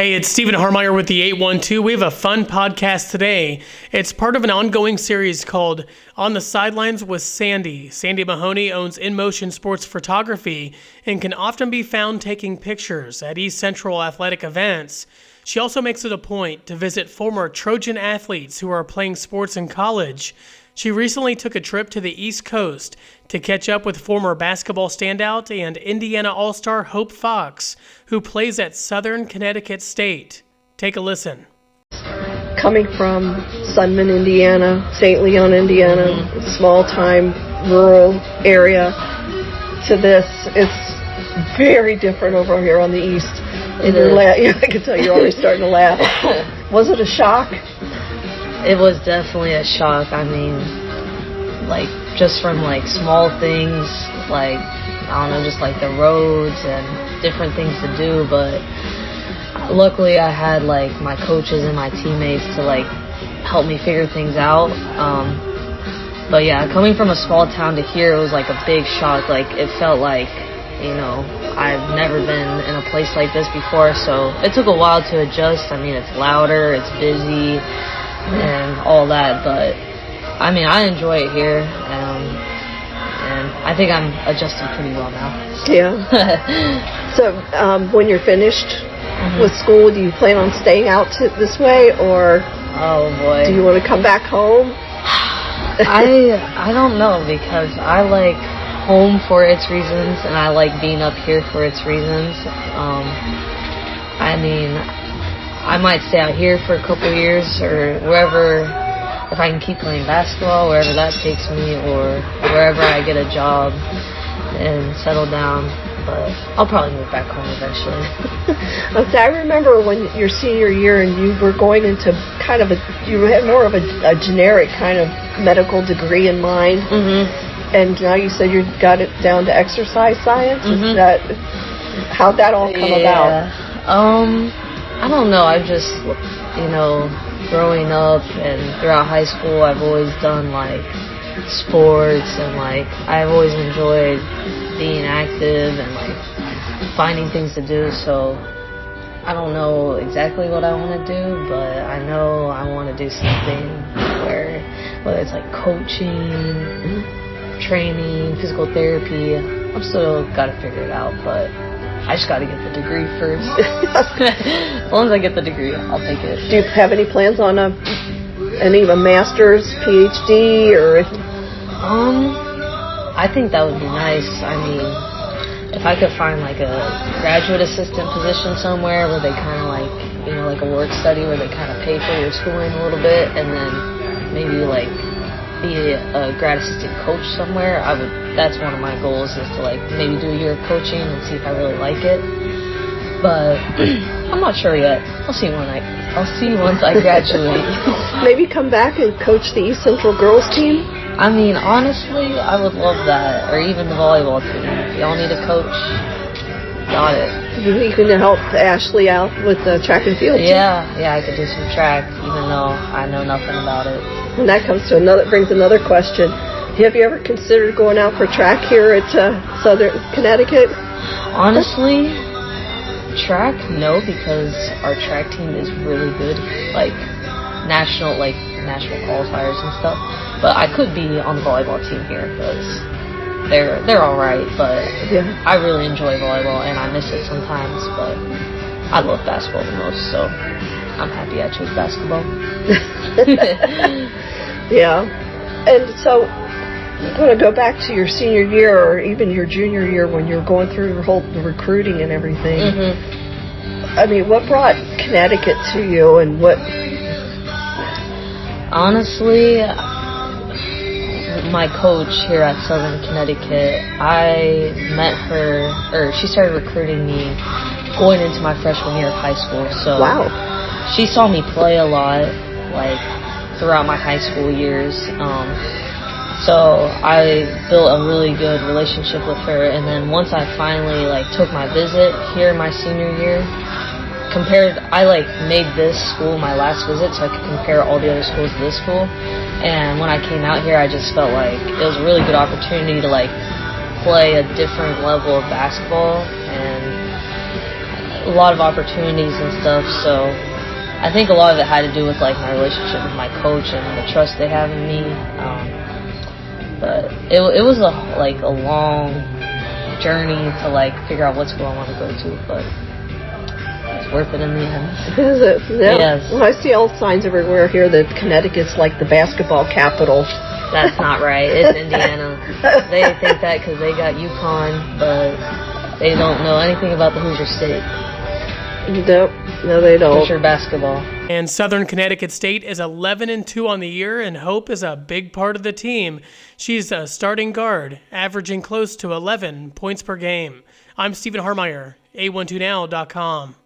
Hey, it's Stephen Harmeyer with the 812. We have a fun podcast today. It's part of an ongoing series called On the Sidelines with Sandy. Sandy Mahoney owns In Motion Sports Photography and can often be found taking pictures at East Central athletic events. She also makes it a point to visit former Trojan athletes who are playing sports in college. She recently took a trip to the East Coast to catch up with former basketball standout and Indiana All-Star Hope Fox, who plays at Southern Connecticut State. Take a listen. Coming from Sunman, Indiana, St. Leon, Indiana, small-time rural area, to this, it's very different over here on the East. It is. I can tell you're already starting to laugh. Was it a shock? It was definitely a shock. I mean, just from, small things, I don't know, just, the roads and different things to do, but luckily I had, my coaches and my teammates to, help me figure things out. But, yeah, coming from a small town to here, it was, a big shock. It felt like, I've never been in a place like this before, so it took a while to adjust. I mean, it's louder, it's busy, and all that, but I mean, I enjoy it here, and I think I'm adjusting pretty well now. Yeah. So, when you're finished with school, do you plan on staying out this way, or oh boy, do you want to come back home? I don't know, because I like home for its reasons, and I like being up here for its reasons. I mean, I might stay out here for a couple years or wherever, if I can keep playing basketball, wherever that takes me, or wherever I get a job and settle down. But I'll probably move back home eventually. I remember when your senior year and you were going into you had more of a generic kind of medical degree in mind. And now you said you got it down to exercise science. Is that, how'd that all come about? I don't know. I've just, growing up and throughout high school, I've always done, sports, and, I've always enjoyed being active and, finding things to do. So I don't know exactly what I want to do, but I know I want to do something whether it's, coaching, training, physical therapy. I'm still got to figure it out, but I just got to get the degree first. As long as I get the degree, I'll take it. Do you have any plans on a master's, PhD, or? I think that would be nice. I mean, if I could find a graduate assistant position somewhere where they kind of a work study where they kind of pay for your schooling a little bit, and then maybe be a grad assistant coach somewhere, that's one of my goals, is to maybe do a year of coaching and see if I really like it. But I'm not sure yet. I'll see once I graduate. Maybe come back and coach the East Central girls team? I mean, honestly, I would love that. Or even the volleyball team. If y'all need a coach, got it. You can help Ashley out with the track and field team. Yeah, I could do some track, even though I know nothing about it. And that brings another question. Have you ever considered going out for track here at Southern Connecticut? Honestly, track, no, because our track team is really good, national qualifiers and stuff. But I could be on the volleyball team here because they're all right. But yeah, I really enjoy volleyball and I miss it sometimes. But I love basketball the most, so I'm happy I chose basketball. Yeah. And so I'm going to go back to your senior year or even your junior year when you were going through the recruiting and everything. I mean, what brought Connecticut to you, and what? Honestly, my coach here at Southern Connecticut, I met her, or she started recruiting me going into my freshman year of high school. So wow. She saw me play a lot, throughout my high school years. So I built a really good relationship with her, and then once I finally took my visit here my senior year, I made this school my last visit so I could compare all the other schools to this school. And when I came out here, I just felt like it was a really good opportunity to play a different level of basketball, and a lot of opportunities and stuff. So I think a lot of it had to do with like my relationship with my coach and the trust they have in me. But it was a long journey to like figure out what school I want to go to, but it's worth it in the end. Is it? Yeah. Yes. Well, I see old signs everywhere here that Connecticut's like the basketball capital. That's not right. It's Indiana. They think that because they got UConn, but they don't know anything about the Hoosier State. Nope. No, they don't. Hoosier basketball. And Southern Connecticut State is 11-2 on the year, and Hope is a big part of the team. She's a starting guard, averaging close to 11 points per game. I'm Stephen Harmeyer, A12now.com.